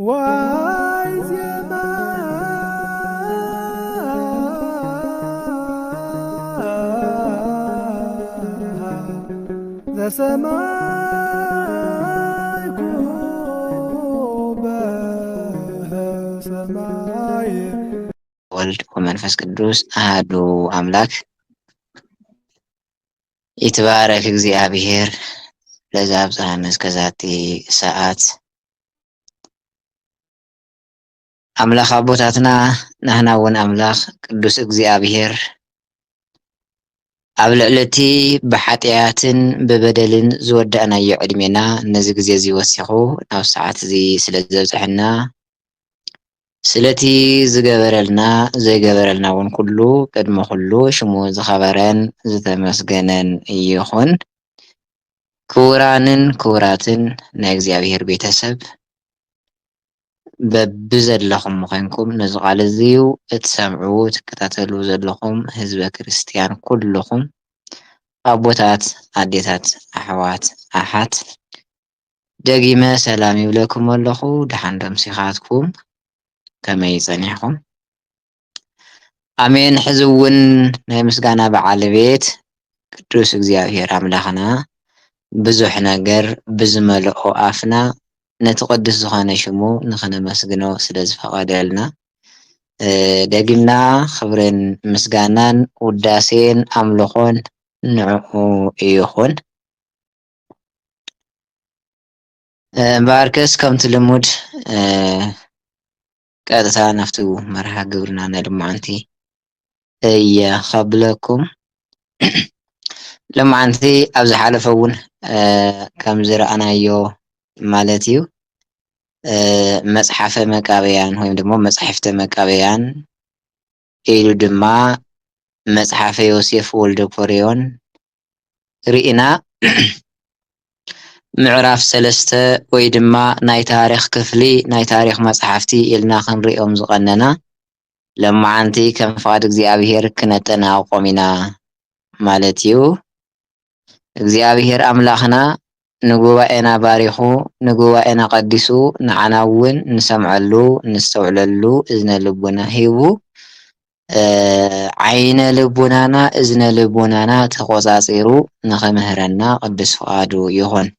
ዋይ ዜማ ዘሰማይ በሰማይ ወልድ ወመንፈስ ቅዱስ አሐዱ አምላክ ይትባረክ እግዚአብሔር ለዘአብጽሐነ እስከዛቲ ሰዓት። አምላኽ አቦታትና ናህና እውን አምላኽ ቅዱስ እግዚአብሔር ኣብ ልዕሊ እቲ ብሓጢኣትን ብበደልን ዝወዳእናዮ ዕድሜና ነዚ ግዜ እዚ ወሲኹ ናብ ሰዓት እዚ ስለ ዘብፅሐና ስለቲ ዝገበረልና ዘይገበረልና እውን ኩሉ ቅድሚ ኩሉ ሽሙ ዝኸበረን ዝተመስገነን ይኹን። ክቡራንን ክቡራትን ናይ እግዚአብሔር ቤተሰብ በብዘለኹም ኮይንኩም ነዚ ቃል እዚዩ እትሰምዑ ትከታተሉ ዘለኹም ህዝበ ክርስቲያን ኩልኹም ኣቦታት፣ ኣዴታት፣ ኣሕዋት፣ ኣሓት ደጊመ ሰላም ይብለኩም ኣለኹ። ድሓን ደምሲኻትኩም ከመይ ፀኒሕኩም? ኣሜን። ሕዚ እውን ናይ ምስጋና በዓል ቤት ቅዱስ እግዚአብሔር ኣምላኽና ብዙሕ ነገር ብዝመልኦ ኣፍና ነቲ ቅዱስ ዝኾነ ሽሙ ንኽነመስግኖ ስለ ዝፈቐደልና ደጊምና ክብርን ምስጋናን ውዳሴን ኣምልኾን ንዕኡ ይኹን። እምበኣርከስ ከምቲ ልሙድ ቀጥታ ናብቲ መርሃ ግብርና ናይ ሎማዓንቲ እየኸብለኩም። ሎማዓንቲ ኣብ ዝሓለፈ እውን ከም ዝረኣናዮ ማለት እዩ መፅሓፈ መቃብያን ወይም ድማ መፅሓፍተ መቃብያን ኢሉ ድማ መፅሓፈ ዮሴፍ ወልደ ኮርዮን ርኢና ምዕራፍ 3 ወይ ድማ ናይ ታሪክ ክፍሊ ናይ ታሪክ መፅሓፍቲ ኢልና ክንሪኦም ዝቐነና ሎማዓንቲ ከም ፍቃድ እግዚአብሔር ክነጠናቅቆም ኢና ማለት እዩ። እግዚአብሔር ኣምላኽና ንጉባኤና ባሪኹ ንጉባኤና ቀዲሱ ንዓና እውን ንሰምዐሉ ንስተውዕለሉ እዝነ ልቡና ሂቡ ዓይነ ልቡናና እዝነ ልቡናና ተቆፃፂሩ ንኸምህረና ቅዱስ ፍቃዱ ይኹን።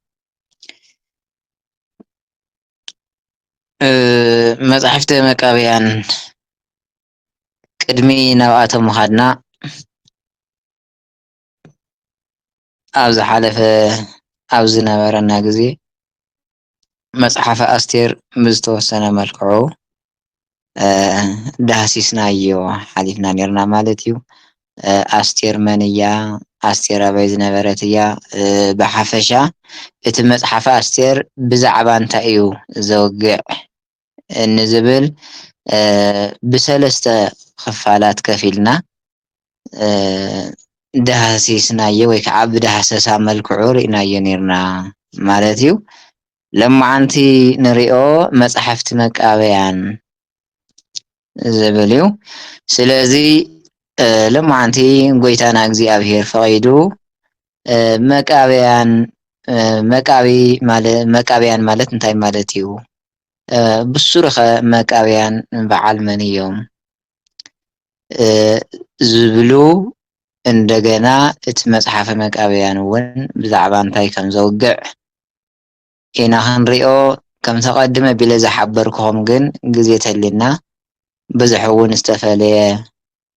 መፅሓፍተ መቃብያን ቅድሚ ናብኣቶም ምኻድና ኣብ ዝሓለፈ ኣብ ዝነበረና ግዜ መፅሓፈ ኣስቴር ብዝተወሰነ መልክዑ ዳህሲስናዮ ሓሊፍና ነርና ማለት እዩ። ኣስቴር መን እያ? ኣስቴር ኣበይ ዝነበረት እያ? ብሓፈሻ እቲ መፅሓፈ ኣስቴር ብዛዕባ እንታይ እዩ ዘውግዕ እንዝብል ብሰለስተ ክፋላት ከፊልና ዳህሲስናዮ ወይ ከዓ ብዳህሰሳ መልክዑ ርኢናዮ ነርና ማለት እዩ። ሎማዓንቲ ንሪኦ መፅሓፍቲ መቃብያን ዝብል እዩ። ስለዚ ሎማዓንቲ ጎይታና እግዚአብሔር ፈቂዱ መቃብያን ማለት እንታይ ማለት እዩ? ብሱሩኸ መቃብያን በዓል መን እዮም ዝብሉ እንደገና እቲ መፅሓፈ መቃብያን እውን ብዛዕባ እንታይ ከም ዘውግዕ ኢና ክንሪኦ ከም ተቐድመ ቢለ ዝሓበርክኹም ግን ግዜ ተሊና ብዙሕ እውን ዝተፈለየ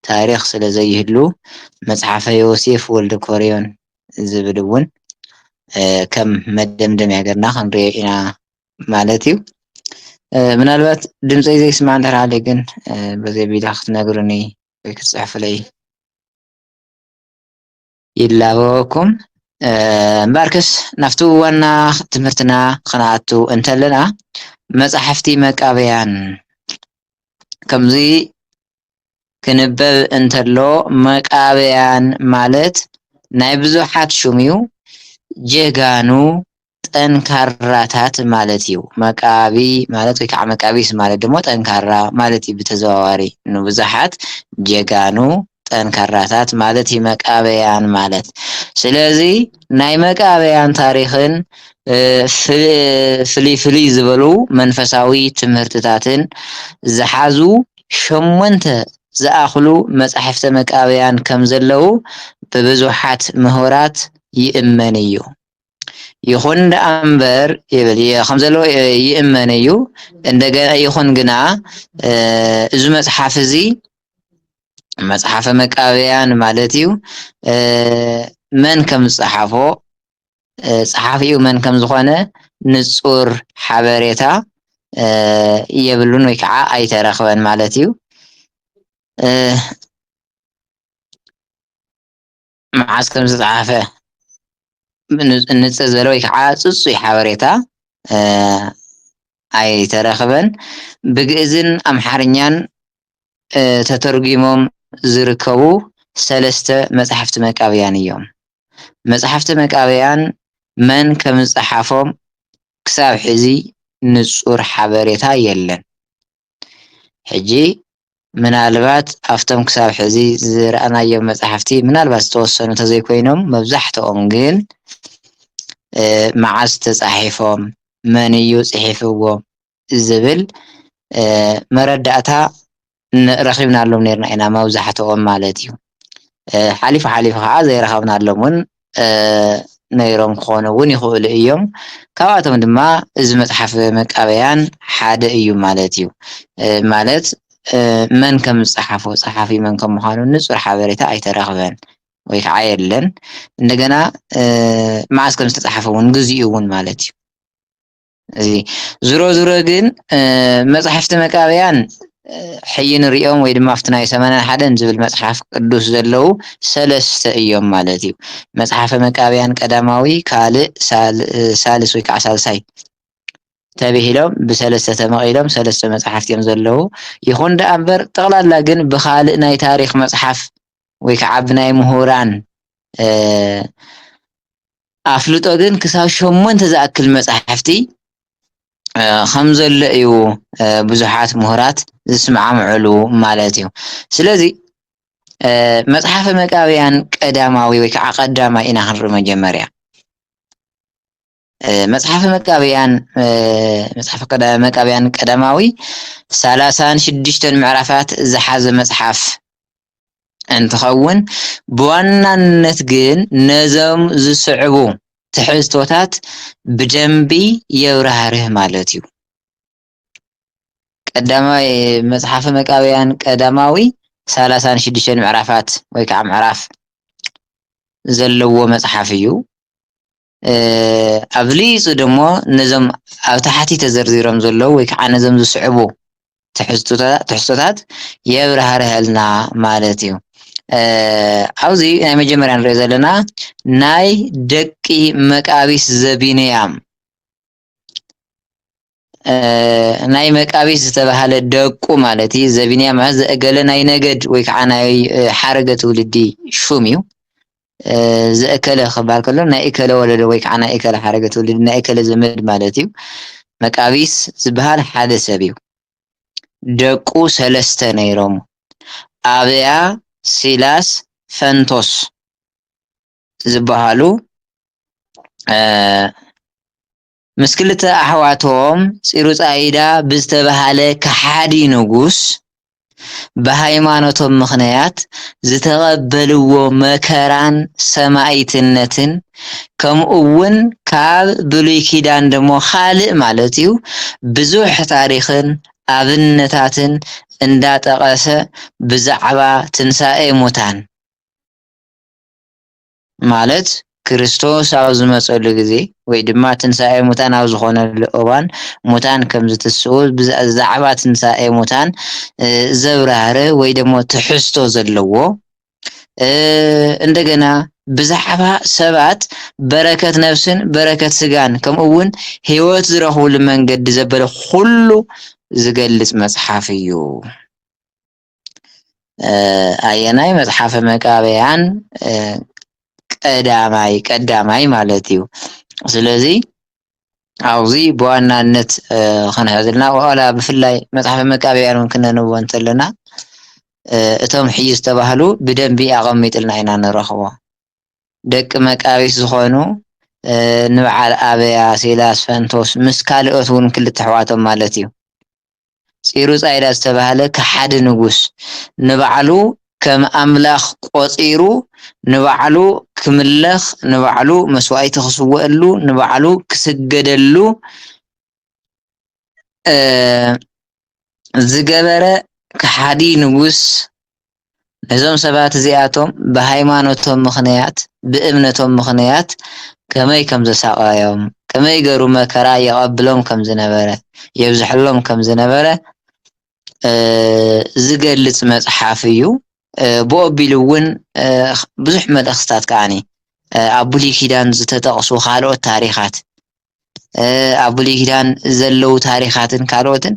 ታሪክ ስለ ዘይህሉ መፅሓፈ ዮሴፍ ወልደ ኮርዮን ዝብል እውን ከም መደምደምያ ገርና ክንሪኦ ኢና ማለት እዩ። ምናልባት ድምፀይ ዘይስማዕ እንድሕር ሃልዩ ግን ብዘይቢላ ክትነግሩኒ ወይ ክትፅሕፉለይ ይላበወኩም። እምበኣርከስ ናብቲ ዋና ትምህርትና ክነኣቱ እንተለና መፅሓፍቲ መቃብያን ከምዚ ክንበብ እንተሎ መቃብያን ማለት ናይ ብዙሓት ሹም እዩ። ጀጋኑ ጠንካራታት ማለት እዩ። መቃቢ ማለት ወይ ከዓ መቃቢስ ማለት ድማ ጠንካራ ማለት እዩ። ብተዘዋዋሪ ንብዙሓት ጀጋኑ ጠንካራታት ማለት እዩ መቃብያን ማለት። ስለዚ ናይ መቃብያን ታሪክን ፍልይ ዝበሉ መንፈሳዊ ትምህርትታትን ዝሓዙ 8 ዝኣኽሉ መጻሕፍተ መቃብያን ከም ዘለው ብብዙሓት ምሁራት ይእመን እዩ። ይኹን ደኣ እምበር ይብል ከም ዘሎ ይእመን እዩ። እንደገና ይኹን ግና እዚ መጽሓፍ እዚ መጽሓፈ መቃብያን ማለት እዩ መን ከም ዝጸሓፎ ጸሓፊኡ መን ከም ዝኾነ ንጹር ሓበሬታ የብሉን ወይ ከዓ ኣይተረኽበን ማለት እዩ። መዓዝ ከም ዝተጻሓፈ ንጽር ዝበለ ወይ ከዓ ጽጹይ ሓበሬታ ኣይተረኽበን። ብግእዝን ኣምሓርኛን ተተርጊሞም ዝርከቡ 3 መጽሓፍቲ መቃብያን እዮም። መጽሓፍቲ መቃብያን መን ከም ዝጸሓፎም ክሳብ ሕዚ ንጹር ሓበሬታ የለን። ሕጂ ምናልባት ኣብቶም ክሳብ ሕዚ ዝረኣናዮም መጽሓፍቲ ምናልባት ዝተወሰኑ ተዘይኮይኖም መብዛሕትኦም ግን መዓዝ ተጻሒፎም መን እዩ ጽሒፍዎም ዝብል መረዳእታ ረኺብናሎም ነርና ኢና መብዛሕትኦም ማለት እዩ። ሓሊፉ ከዓ ዘይረኸብናሎም እውን ነይሮም ክኾኑ እውን ይኽእሉ እዮም። ካብኣቶም ድማ እዚ መጽሓፍ መቃብያን ሓደ እዩ ማለት እዩ። ማለት መን ከም ዝጸሓፎ ጸሓፊ መን ከም ምዃኑ ንጹር ሓበሬታ ኣይተረኽበን ወይ ከዓ የለን። እንደገና መዓዝ ከም ዝተጻሓፈ እውን ግዚኡ እውን ማለት እዩ። እዚ ዙሮ ግን መጽሓፍቲ መቃብያን ሕይ ንሪኦም ወይ ድማ ኣብቲ ናይ 81 ዝብል መጽሓፍ ቅዱስ ዘለው 3 እዮም ማለት እዩ። መጽሓፈ መቃብያን ቀዳማዊ፣ ካልእ፣ ሳልስ ወይ ከዓ ሳልሳይ ተባሂሎም ብ3 ተመቂሎም 3 መጽሓፍቲ እዮም ዘለው። ይኹን ደኣ እምበር ጠቕላላ ግን ብኻልእ ናይ ታሪክ መጽሓፍ ወይ ከዓ ብናይ ምሁራን ኣፍልጦ ግን ክሳብ 8 ዝኣክል መጽሓፍቲ ከም ዘሎ እዩ ብዙሓት ምሁራት ዝስማዓምዕሉ ማለት እዩ። ስለዚ መጽሓፈ መቃብያን ቀዳማዊ ወይ ከዓ ቀዳማይ ኢና ክንርኢ መጀመርያ። መጽሓፈ መቃብያን ቀዳማዊ 36 ምዕራፋት ዝሓዘ መጽሓፍ እንትኸውን ብዋናነት ግን ነዞም ዝስዕቡ ትሕዝቶታት ብደንቢ የብራህርህ ማለት እዩ። ቀዳማይ መጽሓፈ መቃብያን ቀዳማዊ 36 ምዕራፋት ወይ ከዓ ምዕራፍ ዘለዎ መጽሓፍ እዩ። ኣብ ሊፁ ደሞ ነዞም ኣብ ታሕቲ ተዘርዚሮም ዘለው ወይ ከዓ ነዞም ዝስዕቡ ትሕዝቶታት የብራህርህልና ማለት እዩ። ኣብዚ ናይ መጀመርያ ንሪኦ ዘለና ናይ ደቂ መቃቢስ ዘቢንያም ናይ መቃቢስ ዝተባሃለ ደቁ ማለት እዩ። ዘቢንያም ዘእገለ ናይ ነገድ ወይ ከዓ ናይ ሓረገ ትውልዲ ሹም እዩ። ዘእከለ ክባል ከሎ ናይ እከለ ወለዶ ወይ ከዓ ናይ እከለ ሓረገ ትውልዲ ናይ እከለ ዘመድ ማለት እዩ። መቃቢስ ዝበሃል ሓደ ሰብ እዩ። ደቁ 3 ነይሮም። ኣብያ፣ ሲላስ፣ ፈንቶስ ዝበሃሉ ምስ ክልተ ኣሕዋቶም ፂሩፃይዳ ብዝተባሃለ ከሓዲ ንጉስ ብሃይማኖቶም ምኽንያት ዝተቐበልዎ መከራን ሰማዕትነትን ከምኡ እውን ካብ ብሉይ ኪዳን ደሞ ካልእ ማለት እዩ ብዙሕ ታሪኽን ኣብነታትን እንዳጠቐሰ ብዛዕባ ትንሣኤ ሙታን ማለት ክርስቶስ ኣብ ዝመፀሉ ግዜ ወይ ድማ ትንሣኤ ሙታን ኣብ ዝኾነሉ እዋን ሙታን ከም ዝትስኡ ብዛዕባ ትንሣኤ ሙታን ዘብራህርህ ወይ ደሞ ትሕዝቶ ዘለዎ እንደገና ብዛዕባ ሰባት በረከት ነፍስን በረከት ስጋን ከምኡ እውን ህይወት ዝረኽብሉ መንገዲ ዘበለ ኩሉ ዝገልጽ መጽሓፍ እዩ። ኣየናይ መጽሓፈ መቃብያን ቀዳማይ ማለት እዩ። ስለዚ ኣብዚ ብዋናነት ክንሕዝልና ዋላ ብፍላይ መጽሓፈ መቃብያን ክንነብቦ እንተለና እቶም ሕይ ዝተባህሉ ብደንቢ ኣቐሚጥልና ኢና ንረኽቦ። ደቂ መቃቢስ ዝኾኑ ንበዓል ኣበያ ሴላስ ፈንቶስ ምስ ካልኦት እውን ክልተ ኣሕዋቶም ማለት እዩ ፂሩ ፃይዳ ዝተባሃለ ከሓዲ ንጉስ ንባዕሉ ከም ኣምላኽ ቆፂሩ ንባዕሉ ክምለኽ ንባዕሉ መስዋእቲ ክስወአሉ ንባዕሉ ክስገደሉ ዝገበረ ከሓዲ ንጉስ ነዞም ሰባት እዚኣቶም ብሃይማኖቶም ምኽንያት ብእምነቶም ምኽንያት ከመይ ከም ዘሳቀዮም ከመይ ገይሩ መከራ የቐብሎም ከም ዝነበረ የብዝሐሎም ከም ዝነበረ ዝገልጽ መጽሓፍ እዩ ብኡ ኣቢሉ እውን ብዙሕ መልእኽትታት ከዓኒ ኣብ ብሉይ ኪዳን ዝተጠቕሱ ካልኦት ታሪኻት ኣብ ብሉይ ኪዳን ዘለው ታሪኻትን ካልኦትን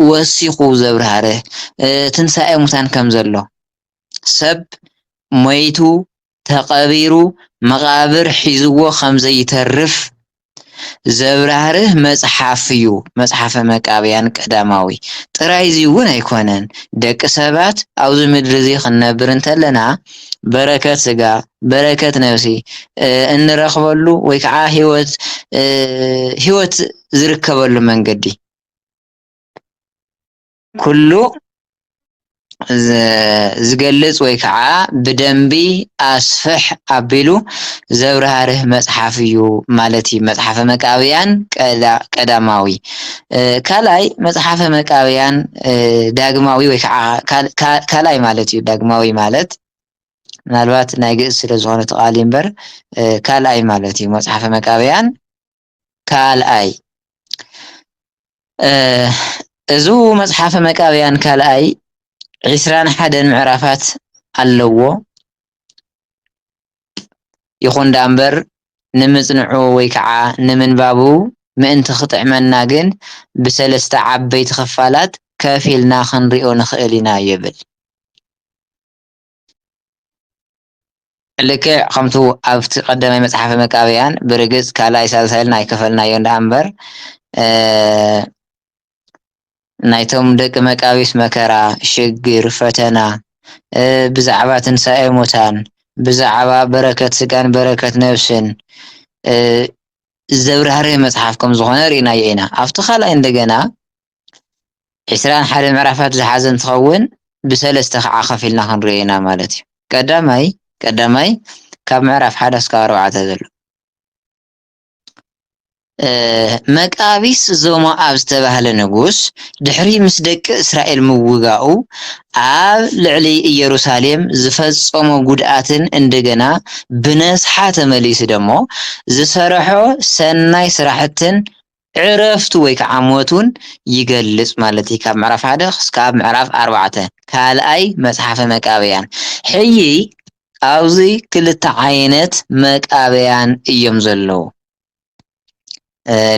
ወሲኹ ዘብራህርህ ትንሳኤ ሙታን ከም ዘሎ ሰብ ሞይቱ ተቐቢሩ መቃብር ሒዝዎ ከም ዘይተርፍ ዘብራህርህ መጽሓፍ እዩ መጽሓፈ መቃብያን ቀዳማዊ ጥራይ እዚ እውን ኣይኮነን ደቂ ሰባት ኣብዚ ምድሪ እዚ ክነብር እንተለና በረከት ስጋ በረከት ነፍሲ እንረኽበሉ ወይ ከዓ ህይወት ዝርከበሉ መንገዲ ኩሉ ዝገልጽ ወይ ከዓ ብደንቢ ኣስፍሕ ኣቢሉ ዘብራህርህ መጽሓፍ እዩ ማለት እዩ መጽሓፈ መቃብያን ቀዳማዊ ካልኣይ መጽሓፈ መቃብያን ዳግማዊ ወይ ከዓ ካልኣይ ማለት እዩ ዳግማዊ ማለት ምናልባት ናይ ግእዝ ስለ ዝኾነ ተቃሊ እምበር ካልኣይ ማለት እዩ መጽሓፈ መቃብያን ካልኣይ እዙ መጽሓፈ መቃብያን ካልኣይ 21 ምዕራፋት ኣለዎ ይኹን ዳምበር ንምጽንዑ ወይ ከዓ ንምንባቡ ምእንቲ ክጥዕመና ግን ብሰለስተ ዓበይቲ ክፋላት ከፊልና ክንሪኦ ንኽእል ኢና ይብል ልክዕ ከምቱ ኣብቲ ቀዳማይ መጽሓፈ መቃብያን ብርግጽ ካልኣይ ሳልሳይልና ኣይከፈልናዮ ዳምበር ናይቶም ደቂ መቃቢስ መከራ ሽግር ፈተና ብዛዕባ ትንሳኤ ሙታን ብዛዕባ በረከት ስጋን በረከት ነፍስን ዘብራህርህ መጽሓፍ ከም ዝኾነ ርኢናዮ ኢና ኣብቲ ካልኣይ እንደገና 21 ምዕራፋት ዝሓዘ እንትኸውን ብሰለስተ ከዓ ከፊልና ክንሪኦ ኢና ማለት እዩ ቀዳማይ ካብ ምዕራፍ 1 እስካብ 4 ዘሎ መቃቢስ ዞሞኣብ ዝተባህለ ንጉስ ድሕሪ ምስ ደቂ እስራኤል ምውጋኡ ኣብ ልዕሊ ኢየሩሳሌም ዝፈጸሞ ጉድኣትን እንደገና ብነስሓ ተመሊሱ ደሞ ዝሰርሖ ሰናይ ስራሕትን ዕረፍቱ ወይ ከዓ ሞቱን ይገልጽ ማለት እዩ ካብ ምዕራፍ 1 እስካብ ምዕራፍ 4 ካልኣይ መጽሓፈ መቃብያን ሕጂ ኣብዚ ክልተ ዓይነት መቃብያን እዮም ዘለው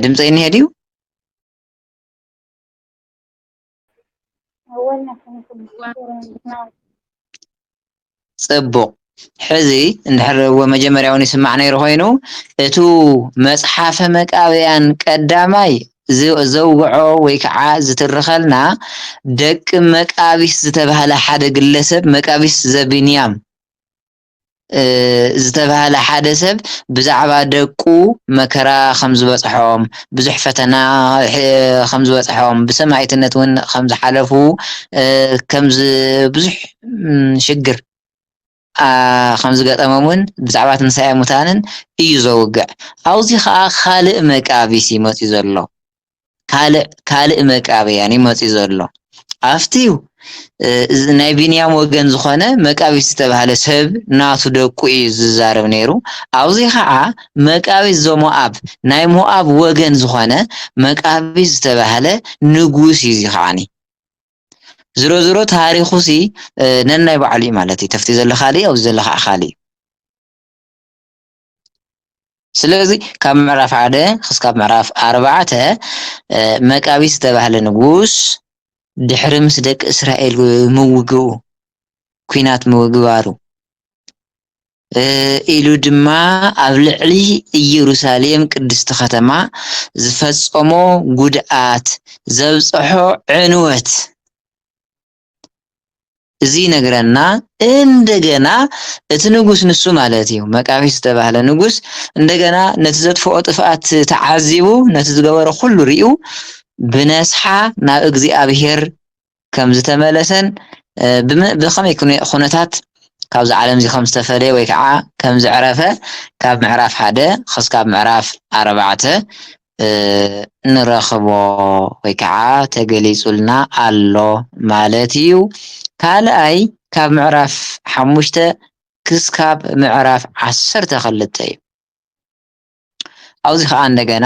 ድምፀይ እንሄ ድዩ ጽቡቕ ሕዚ እንድሕር መጀመርያ እውን ይስማዕ ነይሩ ኮይኑ እቱ መጽሓፈ መቃብያን ቀዳማይ ዘውግዖ ወይ ከዓ ዝትርከልና ደቂ መቃቢስ ዝተባህለ ሓደ ግለሰብ መቃቢስ ዘቢንያም ዝተባህለ ሓደ ሰብ ብዛዕባ ደቁ መከራ ከም ዝበጽሖም ብዙሕ ፈተና ከም ዝበጽሖም ብሰማዕትነት እውን ከም ዝሓለፉ ከም ብዙሕ ሽግር ከም ዝገጠሞምን ብዛዕባ ትንሳኤ ሙታንን እዩ ዘውግዕ ኣብዚ ከዓ ካልእ መቃቢስ ይመጽእ ዘሎ ካልእ መቃብያን ይመጽእ ዘሎ ኣፍቲዩ ናይ ቢንያም ወገን ዝኾነ መቃቢስ ዝተባህለ ሰብ ናቱ ደቁ እዩ ዝዛረብ ነይሩ ኣብዚ ከዓ መቃቢስ ዞሞኣብ ናይ ሞኣብ ወገን ዝኾነ መቃቢስ ዝተባህለ ንጉስ እዩ ከዓኒ ዝሮ ታሪኹ ሲ ነናይ ባዕሉ ማለት እዩ ተፍቲ ዘሎ ካሊእ ኣብ ዘሎ ከዓ ካሊእ ስለዚ ካብ ምዕራፍ 1 ክሳብ ምዕራፍ 4 መቃቢስ ዝተባህለ ንጉስ ድሕሪ ምስ ደቂ እስራኤል ምውግኡ ኩናት ምውግባሩ ኢሉ ድማ ኣብ ልዕሊ ኢየሩሳሌም ቅድስቲ ከተማ ዝፈጸሞ ጉድኣት ዘብጽሖ ዕንወት እዚ ነገረና እንደገና እቲ ንጉስ ንሱ ማለት እዩ መቃቢስ ዝተባህለ ንጉስ እንደገና ነቲ ዘጥፍኦ ጥፍኣት ተዓዚቡ ነቲ ዝገበረ ኩሉ ሪኡ ብነስሓ ናብ እግዚኣብሔር ከም ዝተመለሰን ብኸመይ ኩነታት ካብዚ ዓለም እዚ ከም ዝተፈለየ ወይ ከዓ ከም ዝዕረፈ ካብ ምዕራፍ 1 ክሳብ ምዕራፍ 4 ንረኽቦ ወይ ከዓ ተገሊጹልና ኣሎ ማለት እዩ። ካልኣይ ካብ ምዕራፍ 5 ክሳብ ምዕራፍ 12 እዩ። ኣብዚ ከዓ እንደገና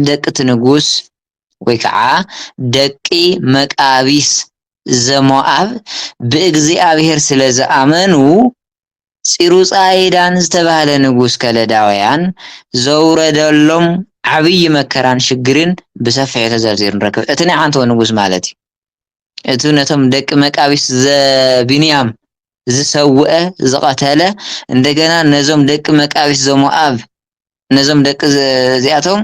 ደቂ እቲ ንጉስ ወይ ከዓ ደቂ መቃቢስ ዘሞአብ ብእግዚአብሔር ስለ ዝኣመኑ ፂሩፃይዳን ዝተባህለ ንጉስ ከለዳውያን ዘውረደሎም ዓብይ መከራን ሽግርን ብሰፊሑ ተዘርዚሩ ንረክብ። እቲ ናይ ዓንቶ ንጉስ ማለት እዩ። እቲ ነቶም ደቂ መቃቢስ ዘቢንያም ዝሰውአ ዝቐተለ እንደገና ነዞም ደቂ መቃቢስ ዘሞአብ ነዞም ደቂ እዚኣቶም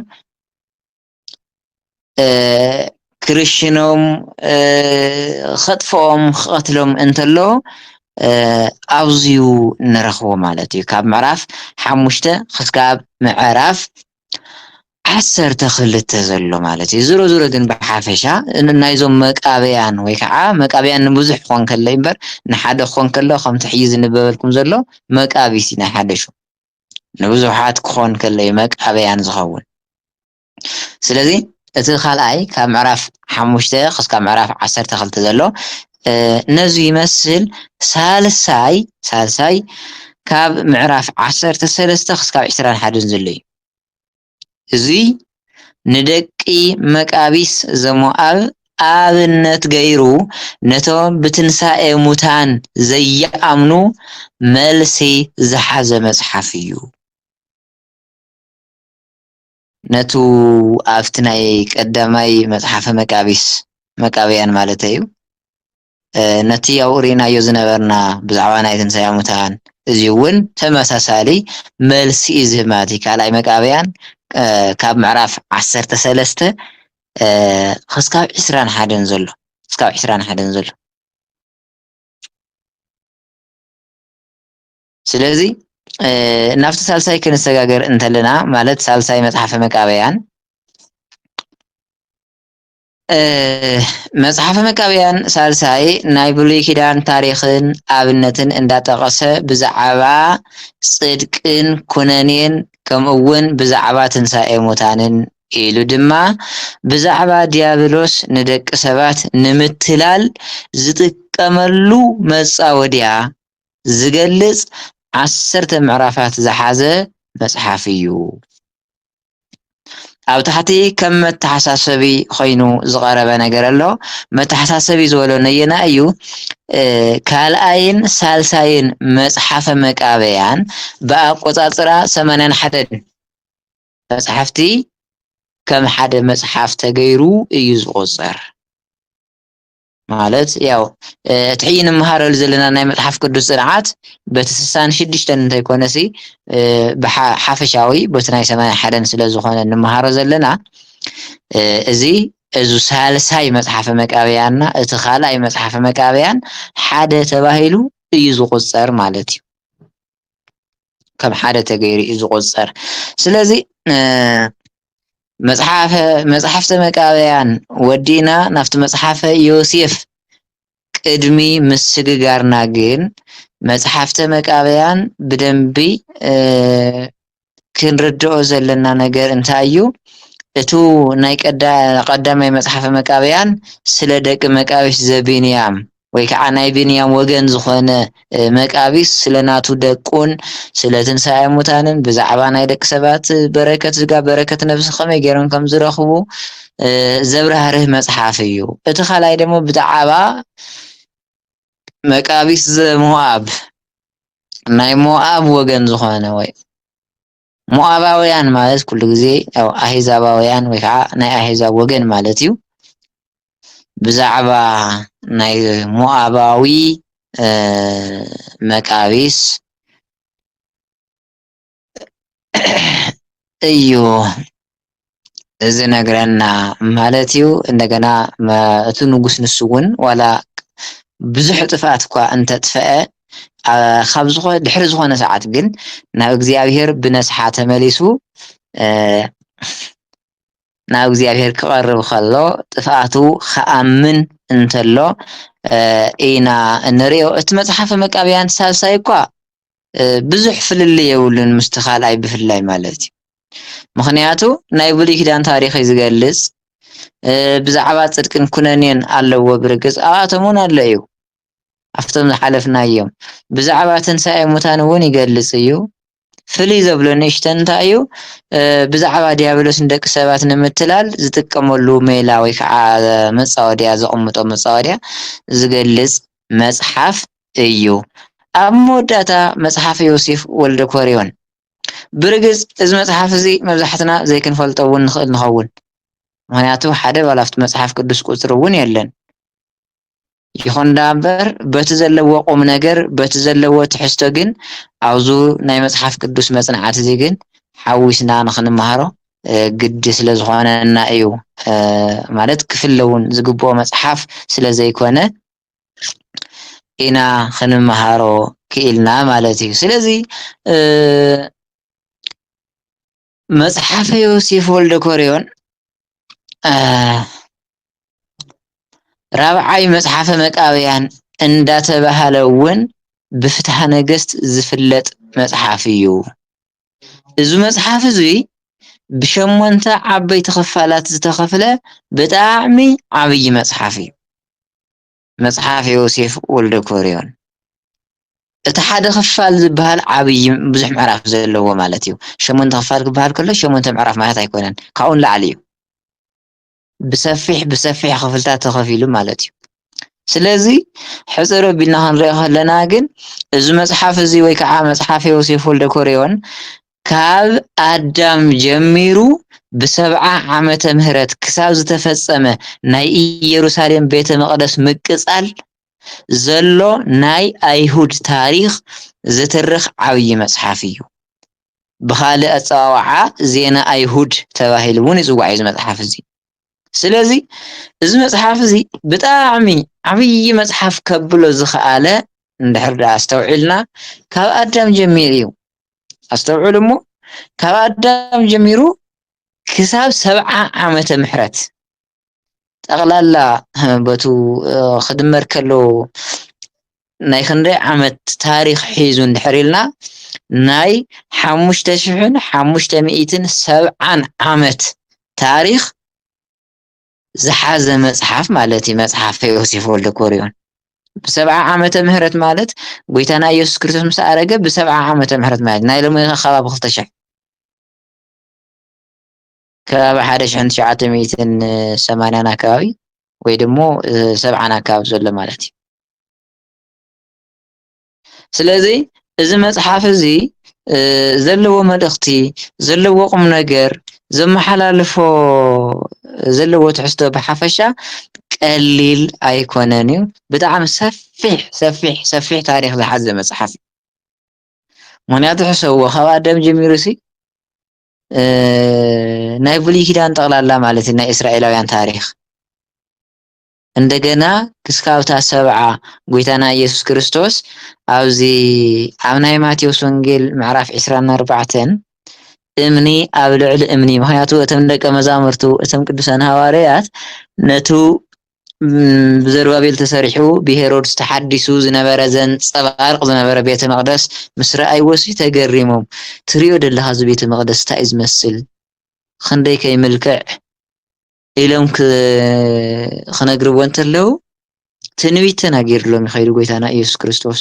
ክርሽኖም ከጥፍኦም ክቐትሎም እንተሎ ኣብዝዩ ንረኽቦ ማለት እዩ። ካብ ምዕራፍ 5 ክሳብ ምዕራፍ 12 ዘሎ ማለት እዩ። ዙሮ ዙሮ ግን ብሓፈሻ ናይዞም መቃብያን ወይ ከዓ መቃብያን ንብዙሕ ክኾን ከሎ እምበር ንሓደ ክኾን ከሎ ከምቲ ሕጂ ዝንበበልኩም ዘሎ መቃቢስ ናይ ሓደ ሹም ንብዙሓት ክኾን ከሎ መቃብያን ዝኸውን ስለዚ እቲ ካልኣይ ካብ ምዕራፍ 5 ክሳብ ምዕራፍ 12 ዘሎ ነዚ ይመስል። ሳልሳይ ካብ ምዕራፍ 13 ክሳብ 21 ዘሎ እዩ። እዚ ንደቂ መቃቢስ ዘሞአብ ኣብነት ገይሩ ነቶም ብትንሳኤ ሙታን ዘይኣምኑ መልሲ ዝሓዘ መፅሓፍ እዩ። ነቱ ኣብቲ ናይ ቀዳማይ መፅሓፈ መቃብያን ማለት እዩ ነቲ ኣብኡ ሪእናዮ ዝነበርና ብዛዕባ ናይ ትንሳኤ ሙታን እዚ እውን ተመሳሳሊ መልሲ ዝህብ ማለት እዩ። ካልኣይ መቃብያን ካብ ምዕራፍ 13 ክሳብ 21 ዘሎ ስለዚ ናብቲ ሳልሳይ ክንሰጋገር እንተለና ማለት ሳልሳይ መጽሓፈ መቃብያን መጽሓፈ መቃብያን ሳልሳይ ናይ ብሉይ ኪዳን ታሪኽን ኣብነትን እንዳጠቐሰ ብዛዕባ ጽድቅን ኩነኔን ከምኡውን ብዛዕባ ትንሳኤ ሙታንን ኢሉ ድማ ብዛዕባ ዲያብሎስ ንደቂ ሰባት ንምትላል ዝጥቀመሉ መጻወድያ ዝገልጽ 10 ምዕራፋት ዝሓዘ መጽሓፍ እዩ። ኣብ ታሕቲ ከም መተሓሳሰቢ ኮይኑ ዝቐረበ ነገር ኣሎ። መተሓሳሰቢ ዝበሎ ነየና እዩ ካልኣይን ሳልሳይን መጽሓፈ መቃብያን ብኣቆጻጽራ 81 መጽሓፍቲ ከም ሓደ መጽሓፍ ተገይሩ እዩ ዝቆጸር ማለት ያው ትሕይ ንምሃረሉ ዘለና ናይ መጽሓፍ ቅዱስ ጽንዓት በቲ 66 እንተይኮነሲ ብሓፈሻዊ በቲ ናይ 81 ስለ ዝኾነ ንምሃሮ ዘለና እዚ ሳልሳይ መጽሓፈ መቃብያንና እቲ ካልኣይ መጽሓፈ መቃብያን ሓደ ተባሂሉ እዩ ዝቆጸር ማለት እዩ። ከም ሓደ ተገይሩ እዩ ዝቆጸር። ስለዚ መጽሓፍተ መቃብያን ወዲና ናፍቲ መጽሓፈ ዮሴፍ ቅድሚ ምስግጋርና ግን መጽሓፍተ መቃብያን ብደንቢ ክንርድኦ ዘለና ነገር እንታይ እዩ? እቱ ናይ ቀዳማይ መጽሓፈ መቃብያን ስለ ደቂ መቃቢስ ዘቢንያም ወይ ከዓ ናይ ቢንያም ወገን ዝኾነ መቃቢስ ስለ ናቱ ደቁን ስለ ትንሳኤ ሙታንን ብዛዕባ ናይ ደቂ ሰባት በረከት ነብሲ ከመይ ገይሮም ከም ዝረኽቡ ዘብራህርህ መጽሓፍ እዩ። እቲ ካልኣይ ደግሞ ብዛዕባ መቃቢስ ዘሞአብ ናይ ሞአብ ወገን ዝኾነ ወይ ሞአባውያን ማለት ኩሉ ግዜ ያው አህዛባውያን ወይ ከዓ ናይ አህዛብ ወገን ማለት እዩ። ብዛዕባ ናይ ሞአባዊ መቃቢስ እዩ እዚ ነገረና ማለት እዩ። እንደገና እቲ ንጉስ ንሱ እውን ዋላ ብዙሕ ጥፋት እኳ እንተጥፍአ ካብ ዝኾነ ድሕሪ ዝኾነ ሰዓት ግን ናብ እግዚኣብሔር ብነስሓ ተመሊሱ ናብ እግዚኣብሔር ክቐርብ ከሎ ጥፍኣቱ ከኣምን እንተሎ ኢና እንሪኦ። እቲ መፅሓፈ መቃብያን ሳልሳይ እኳ ብዙሕ ፍልልይ የብሉን ምስቲ ካልኣይ ብፍላይ ማለት እዩ። ምክንያቱ ናይ ብሉይ ኪዳን ታሪክ እዩ ዝገልፅ ብዛዕባ ፅድቅን ኩነኔን ኣለዎ ብርግፅ ኣብኣቶም እውን ኣሎ እዩ ኣብቶም ዝሓለፍናዮም ብዛዕባ ትንሳኤ ሙታን እውን ይገልፅ እዩ። ፍልይ ዘብሎ ንእሽተን እንታይ እዩ ብዛዕባ ዲያብሎስን ደቂ ሰባት ንምትላል ዝጥቀመሉ ሜላ ወይ ከዓ መፃወድያ ዘቕምጦ መፃወድያ ዝገልፅ መፅሓፍ እዩ። ኣብ መወዳእታ መፅሓፍ ዮሴፍ ወልደ ኮርዮን ብርግፅ እዚ መፅሓፍ እዚ መብዛሕትና ዘይክንፈልጦ እውን ንኽእል ንኸውን ምክንያቱ ሓደ ባላፍቲ መፅሓፍ ቅዱስ ቁፅሪ እውን የለን ይኹን እምበር በቲ ዘለዎ ቁም ነገር በቲ ዘለዎ ትሕዝቶ ግን ኣብዙ ናይ መፅሓፍ ቅዱስ መፅናዓት እዚ ግን ሓዊስና ንክንመሃሮ ግዲ ስለ ዝኾነና እዩ ማለት ክፍለ እውን ዝግብኦ መፅሓፍ ስለ ዘይኮነ ኢና ክንመሃሮ ክኢልና ማለት እዩ። ስለዚ መፅሓፈ ዮሴፍ ወልደ ኮርዮን ራብዓይ መፅሓፈ መቃብያን እንዳተባሃለ እውን ብፍትሐ ነገስት ዝፍለጥ መፅሓፍ እዩ። እዚ መፅሓፍ እዚ ብሸሞንተ ዓበይቲ ክፋላት ዝተኸፍለ ብጣዕሚ ዓብይ መፅሓፍ እዩ። መፅሓፍ ዮሴፍ ወልደ ኮርዮን እቲ ሓደ ክፋል ዝበሃል ዓብይ ብዙሕ ምዕራፍ ዘለዎ ማለት እዩ። ሸሞንተ ክፋል ክበሃል ከሎ ሸሞንተ ምዕራፍ ማለት ኣይኮነን ካብኡን ላዕሊ እዩ ብሰፊሕ ክፍልታት ተኸፊሉ ማለት እዩ። ስለዚ ሕፅር ኣቢልና ክንሪኦ ከለና ግን እዚ መፅሓፍ እዚ ወይ ከዓ መፅሓፍ ዮሴፍ ወልደ ኮርዮን ካብ ኣዳም ጀሚሩ ብ70 ዓመተ ምህረት ክሳብ ዝተፈፀመ ናይ ኢየሩሳሌም ቤተ መቅደስ ምቅፃል ዘሎ ናይ ኣይሁድ ታሪክ ዝትርኽ ዓብይ መፅሓፍ እዩ። ብካልእ ኣፀዋውዓ ዜና ኣይሁድ ተባሂሉ እውን ይፅዋዕ እዩ መፅሓፍ እዚ። ስለዚ እዚ መፅሓፍ እዚ ብጣዕሚ ዓብይ መፅሓፍ ከብሎ ዝኸኣለ እንድሕር ዳ ኣስተውዒልና ካብ ኣዳም ጀሚሩ እዩ። ኣስተውዕሉ እሞ ካብ ኣዳም ጀሚሩ ክሳብ 70 ዓመተ ምህረት ጠቕላላ በቱ ክድመር ከሎ ናይ ክንደይ ዓመት ታሪክ ሒዙ እንድሕር ኢልና ናይ 5570 ዓመት ታሪክ ዝሓዘ መፅሓፍ ማለት እዩ። መፅሓፍ ዮሴፍ ወልደ ኮርዮን ብ70 ዓመተ ምህረት ማለት ጎይታና ኢየሱስ ክርስቶስ ምስ ኣረገ ብ70 ዓመተ ምህረት ማለት ናይ ሎሚ ከባቢ 2000 ከባቢ 1980 ኣከባቢ ወይ ደሞ 70 ኣከባቢ ዘሎ ማለት እዩ። ስለዚ እዚ መፅሓፍ እዚ ዘለዎ መልእኽቲ ዘለዎ ቁም ነገር ዘመሓላልፎ ዘለዎ ትሕዝቶ ብሓፈሻ ቀሊል ኣይኮነን እዩ። ብጣዕሚ ሰፊሕ ታሪክ ዝሓዘ መፅሓፍ እዩ። ምክንያቱ ሕሰብዎ ካብ ኣዳም ጀሚሩ ሲ ናይ ብሉይ ኪዳን ጠቕላላ ማለት እዩ ናይ እስራኤላውያን ታሪክ እንደገና ክስካብታ 70 ጎይታና ኢየሱስ ክርስቶስ ኣብዚ ኣብ ናይ ማቴዎስ ወንጌል ምዕራፍ 24 እምኒ ኣብ ልዕሊ እምኒ ምክንያቱ እቶም ደቀ መዛሙርቱ እቶም ቅዱሳን ሃዋርያት ነቱ ብዘሩባቤል ተሰሪሑ ብሄሮድስ ተሓዲሱ ዝነበረ ዘንፀባርቕ ዝነበረ ቤተ መቅደስ ምስ ረኣይዎሲ ተገሪሞም ትሪኦ ደለካ እዚ ቤተ መቅደስ እንታይ እዩ ዝመስል ክንደይ ከይምልክዕ ኢሎም ክነግርዎ እንተለው ትንቢት ተናጊርሎም ይኸይዱ ጎይታና ኢየሱስ ክርስቶስ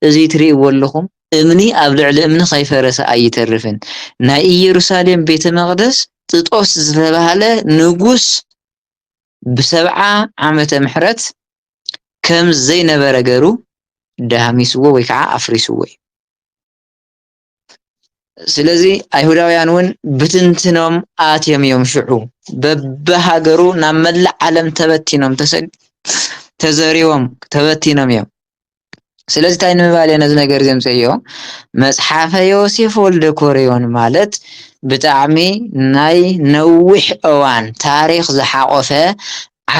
እዚ ትሪእዎ ኣለኹም እምኒ ኣብ ልዕሊ እምኒ ከይፈረሰ ኣይተርፍን ናይ ኢየሩሳሌም ቤተ መቅደስ ጥጦስ ዝተባሃለ ንጉስ ብ70 ዓመተ ምህረት ከም ዘይነበረ ገሩ ዳሃሚስዎ ወይ ከዓ ኣፍሪስዎ። ስለዚ ኣይሁዳውያን እውን ብትንትኖም ኣትዮም እዮም ሽዑ በብሃገሩ ናብ መላእ ዓለም ተበቲኖም ተዘሪቦም ተበቲኖም እዮም። ስለዚ እንታይ ንምባል ነዚ ነገር ዘምፅዮ መፅሓፈ ዮሴፍ ወልደ ኮርዮን ማለት ብጣዕሚ ናይ ነዊሕ እዋን ታሪክ ዝሓቆፈ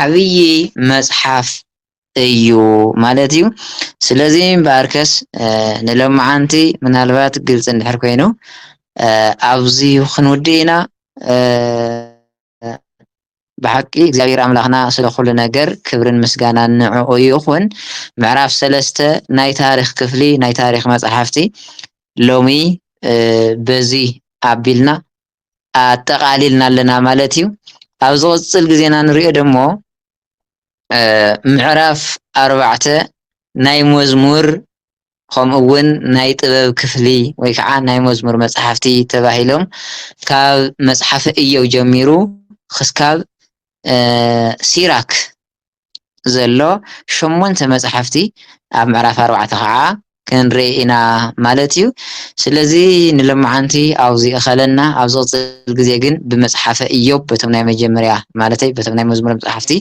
ዓብይ መፅሓፍ እዩ ማለት እዩ ስለዚ ባርከስ ንሎማዓንቲ ምናልባት ግልጽ እንድሕር ኮይኑ ኣብዚ ክንውዲ ኢና ብሓቂ እግዚአብሔር ኣምላኽና ስለ ኩሉ ነገር ክብርን ምስጋናን ንዕኡ ይኹን ምዕራፍ 3 ናይ ታሪክ ክፍሊ ናይ ታሪክ መጽሓፍቲ ሎሚ በዚ ኣቢልና ኣጠቃሊልና ኣለና ማለት እዩ ኣብ ዝቕፅል ግዜና ንሪኦ ደሞ ምዕራፍ 4 ናይ መዝሙር ከምኡ እውን ናይ ጥበብ ክፍሊ ወይ ከዓ ናይ መዝሙር መጽሓፍቲ ተባሂሎም ካብ መጽሓፈ ኢዮብ ጀሚሩ ክስካብ ሲራክ ዘሎ 8 መጽሓፍቲ ኣብ ምዕራፍ 4 ከዓ ክንርኢ ኢና ማለት እዩ ስለዚ ንሎማዓንቲ ኣብዚ እኸለና ኣብ ዝቕፅል ግዜ ግን ብመጽሓፈ ኢዮብ በቶም ናይ መጀመርያ ማለተይ በቶም ናይ መዝሙር መጽሓፍቲ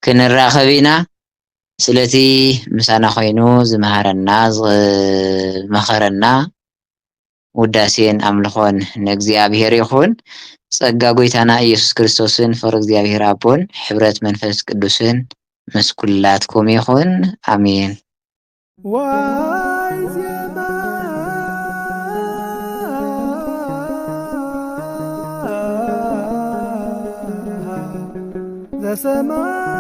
ክንራኸብ ኢና ስለቲ ምሳና ኮይኑ ዝመሃረና ዝመኸረና ውዳሴን ኣምልኾን ንእግዚአብሔር ይኹን ጸጋ ጎይታና ኢየሱስ ክርስቶስን ፍቅሪ እግዚአብሔር አቦን ሕብረት መንፈስ ቅዱስን ምስ ኩላትኩም ይኹን አሜን። ዋይ ዜማ ዘሰማይ